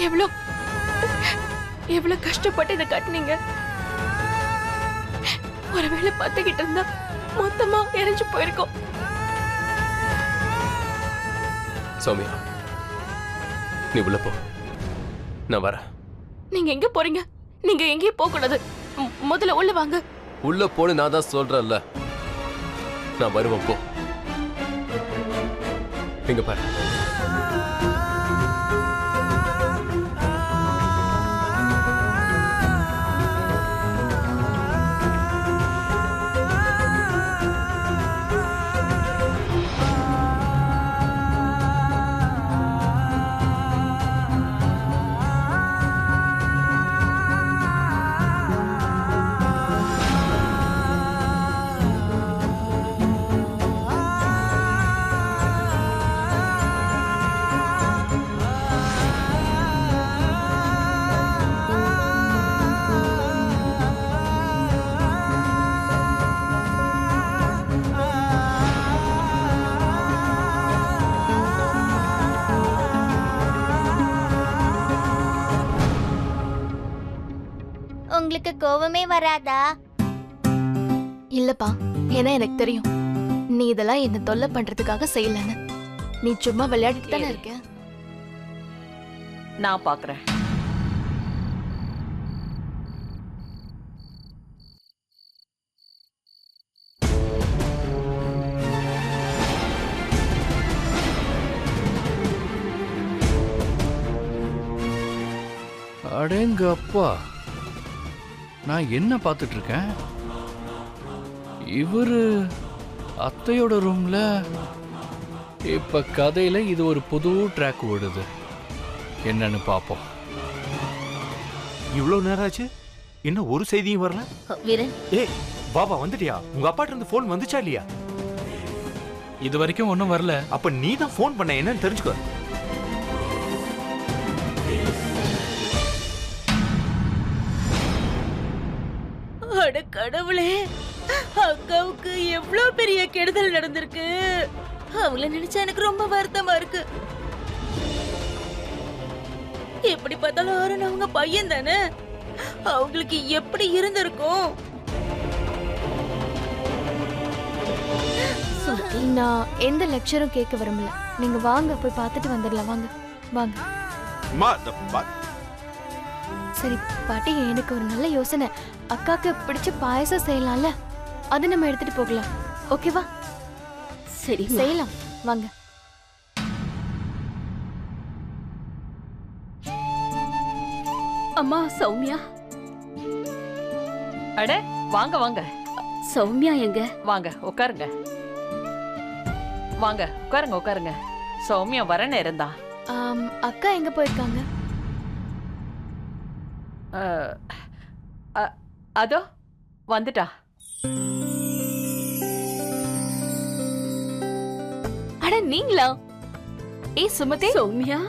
எவ்வளவு எவ்வளவு கஷ்டப்பட்டு இதை கட்டினீங்க. ஒருவேளை பார்த்துக்கிட்டு இருந்தா மொத்தமா எரிஞ்சு போயிருக்கோம். சௌமியா, நீ உள்ள போ, நான் வரேன். நீங்க எங்க போறீங்க? நீங்க எங்கேயும் போக கூடாது. முதல்ல உள்ள வாங்க. உள்ள போன்னு நான் தான் சொல்றேன்ல. நான் வருவேன், போ. இங்க பாரு. உங்களுக்கு கோவமே வராதா? இல்லப்பா, ஏன்னா எனக்கு தெரியும் நீ இதெல்லாம் என்ன தொல்லை பண்றதுக்காக செய்யலன்னு. நீ சும்மா விளையாடிட்டு தானே இருக்க. நான் பாக்குறேன். அடேங்கப்பா, நான் என்ன பார்த்துட்டு இருக்கேன்? இவரு அத்தையோட ரூம்ல. இப்ப கதையில இது ஒரு புது ட்ராக் ஓடுது. என்னன்னு பாப்போம். இவ்வளவு நேரம் ஆச்சு, இன்னும் ஒரு செய்தியும் வரல. வீரன், ஏய் பாபா, வந்துட்டியா? உங்க அப்பாட்ட இருந்து போன் வந்துச்சா இல்லையா? இது வரைக்கும் ஒன்றும் வரல. அப்ப நீ தான் போன் பண்ண, என்னன்னு தெரிஞ்சுக்கோ. அட கடவுளே, அக்காவுக்கு எவ்வளவு பெரிய கெடுதல் நடந்திருக்கு. அவங்கள நினைச்சா எனக்கு ரொம்ப வருத்தமா இருக்கு. எப்படி பார்த்தாலும் அருண் அவங்க பையன் தானே. அவங்களுக்கு எப்படி இருந்திருக்கும்? நான் எந்த லெக்சரும் கேட்க விரும்பல. நீங்க வாங்க, போய் பார்த்துட்டு வந்துடலாம். வாங்க வாங்க. சரி பாட்டி, எனக்கு ஒரு நல்ல யோசனை. அக்காக்கு பிடிச்ச பாயசம் செய்யலாம்ல, அது நம்ம எடுத்துட்டு போகலாம். ஓகேவா? சரி, செய்யலாம், வாங்க. அம்மா சௌமியா. அட வாங்க வாங்க. சௌமியா எங்க? வாங்க உட்காருங்க. வாங்க உட்காருங்க உட்காருங்க. சௌமியா வர நேரம் தான். அக்கா எங்க போயிருக்காங்க? அதோ வந்துட்டா. அட நீங்களா? ஏய் சுமதி, சௌமியா,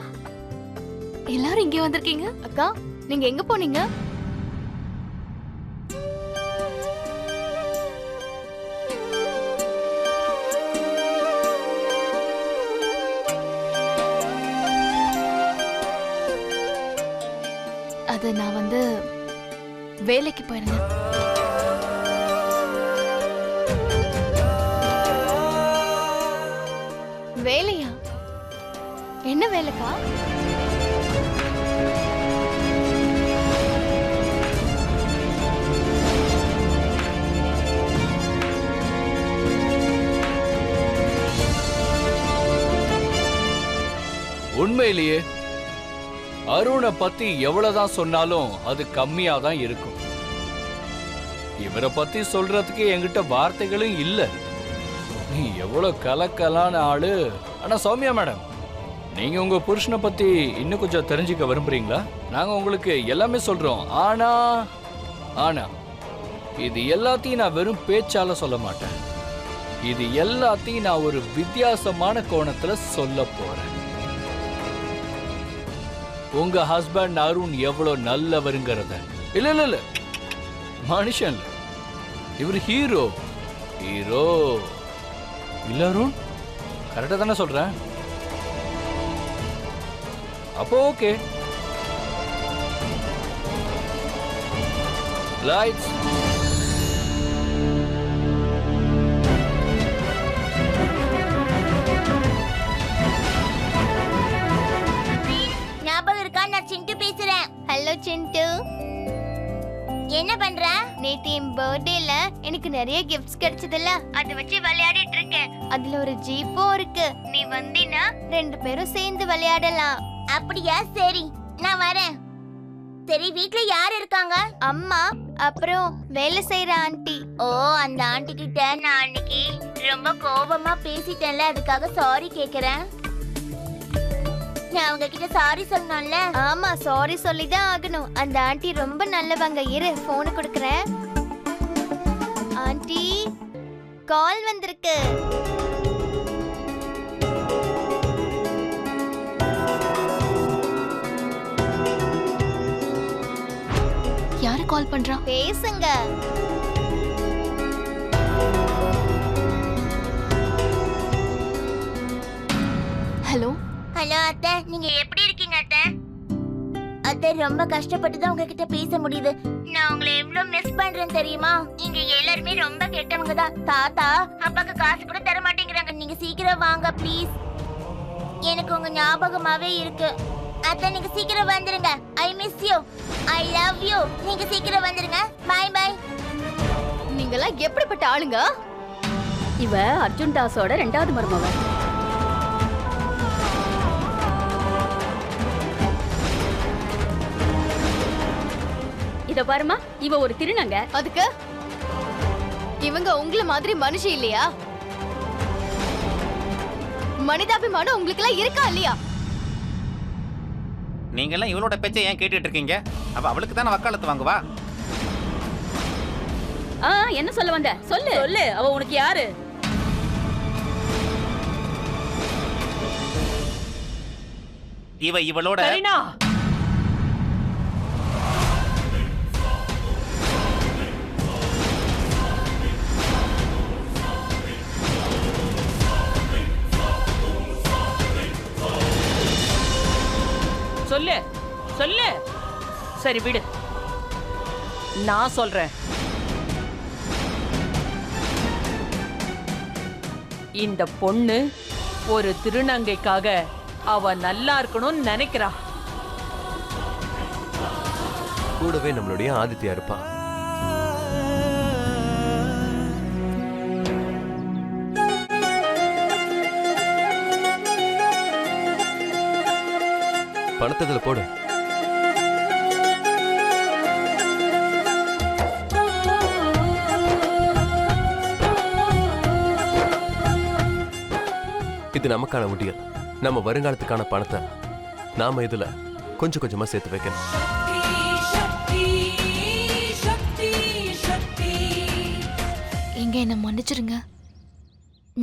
எல்லாரும் இங்கே வந்திருக்கீங்க. அக்கா நீங்க எங்க போனீங்க? அது நான் வந்து வேலைக்கு போயிருந்தேன். வேலையா? என்ன வேலைக்கா? உண்மையிலேயே அருணை பத்தி எவ்வளவுதான் சொன்னாலும் அது கம்மியா தான் இருக்கும். இவரை பத்தி சொல்றதுக்கு என்கிட்ட வார்த்தைகளும் இல்ல. நீ எவ்வளவு கலக்கலான ஆளு. ஆனா சௌமியா மேடம், நீங்க உங்க புருஷனை பத்தி இன்னும் கொஞ்சம் தெரிஞ்சுக்க விரும்புறீங்களா? நாங்க உங்களுக்கு எல்லாமே சொல்றோம். ஆனா ஆனா இது எல்லாத்தையும் நான் வெறும் பேச்சால சொல்ல மாட்டேன். இது எல்லாத்தையும் நான் ஒரு வித்தியாசமான கோணத்துல சொல்ல போறேன். உங்க ஹஸ்பண்ட் அருண் எவ்வளவு நல்லவருங்கிறத. இல்ல இல்ல இல்ல, மனுஷன் இவர் ஹீரோ. ஹீரோ இல்ல அருண், கரெக்டா தானே சொல்றேன்? அப்போ ஓகே, லைட்ஸ். ஞாபகம் இருக்கா? நான் சிண்டு பேசுறேன். ஹலோ சிண்டு, என்ன பண்ற? நேத்து என் பர்த்டேல எனக்கு நிறைய கிஃப்ட்ஸ் கிடைச்சதுல, அத வச்சு விளையாடிட்டு இருக்கேன். அதுல ஒரு ஜீப்பும் இருக்கு. நீ வந்தீனா 2 பேரும் சேர்ந்து விளையாடலாம். அப்படியா? சரி, நான் வரேன். சரி, வீட்ல யார் இருக்காங்க? அம்மா, அப்புறம் வேலை செய்யற ஆண்டி. ஓ, அந்த ஆண்டி கிட்ட நான் அன்னைக்கு ரொம்ப கோபமா பேசிட்டேன்ல, அதுக்காக சாரி கேக்குறேன். நான் அவங்க கிட்ட சாரி சொல்லணும்ல. ஆமா, சாரி சொல்லி தான் ஆகணும். அந்த ஆண்டி ரொம்ப நல்லவங்க. இரு, போன் கொடுக்கறேன். ஆண்டி, கால் வந்திருக்கு. யாரு கால் பண்றா? பேசுங்க. ஹலோ. ஹலோ அத்தை, நீங்க எப்படி இருக்கீங்க அத்தை? அத்தை, ரொம்ப கஷ்டப்பட்டு தான் உங்ககிட்ட பேச முடியுது. நான் உங்களை எவ்வளவு மிஸ் பண்றேன் தெரியுமா? இங்க எல்லாருமே ரொம்ப கெட்டவங்க தான். தாத்தா அப்பாக்கு காசு கூட தர மாட்டேங்கிறாங்க. நீங்க சீக்கிரம் வாங்க ப்ளீஸ். எனக்கு உங்க ஞாபகமாவே இருக்கு. அத்தை, நீங்க சீக்கிரம் வந்துருங்க. I miss you. I love you. நீங்க சீக்கிரம் வந்துருங்க. Bye bye. நீங்கெல்லாம் எப்படிப்பட்ட ஆளுங்க? இவ அர்ஜுன் தாஸோட 2வது மருமவ. இத பாருமா, இவ ஒரு திருநங்க. அதுக்கு இவங்க உங்கள மாதிரி மனுஷி இல்லையா? மனிதாபிமானம் உங்களுக்கு எல்லாம் இருக்கா இல்லையா? நீங்க எல்லாம் இவளோட பேச்சை ஏன் கேட்டுட்டு இருக்கீங்க? அவளுக்கு தானே வக்காலத்து வாங்குவா. என்ன சொல்ல வந்த? சொல்லு சொல்லு, அவ உனக்கு யாரு? இவளோட கரீனா, சொல்லு சொல்லு. சரி விடு, நான் சொல்றேன். இந்த பொண்ணு ஒரு திருநங்கைக்காக அவ நல்லா இருக்கணும்னு நினைக்கிறா. கூடவே நம்மளுடைய ஆதித்யா இருப்பா. பணத்ததுல போடு. இது நமக்கான முடியல். நம்ம வருங்காலத்துக்கான பணத்தை நாம இதுல கொஞ்சம் கொஞ்சமா சேர்த்து வைக்கணும். எங்க என்ன மன்னிச்சிருங்க.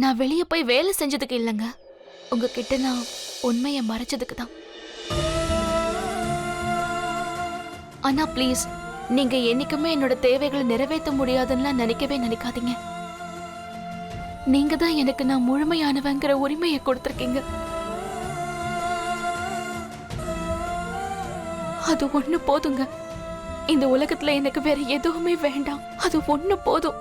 நான் வெளியே போய் வேலை செஞ்சதுக்கு இல்லைங்க, உங்ககிட்ட நான் உண்மையை மறைச்சதுக்கு தான். ஆனா ப்ளீஸ், நீங்க என்னைக்குமே என்னோட தேவைகளை நிறைவேற்ற முடியாதுன்னு நினைக்கவே நினைக்காதீங்க. நீங்க தான் எனக்கு நான் முழுமையானவங்கிற உரிமையை கொடுத்திருக்கீங்க. அது ஒண்ணு போதுங்க. இந்த உலகத்துல எனக்கு வேற எதுவுமே வேண்டாம். அது ஒண்ணு போதும்.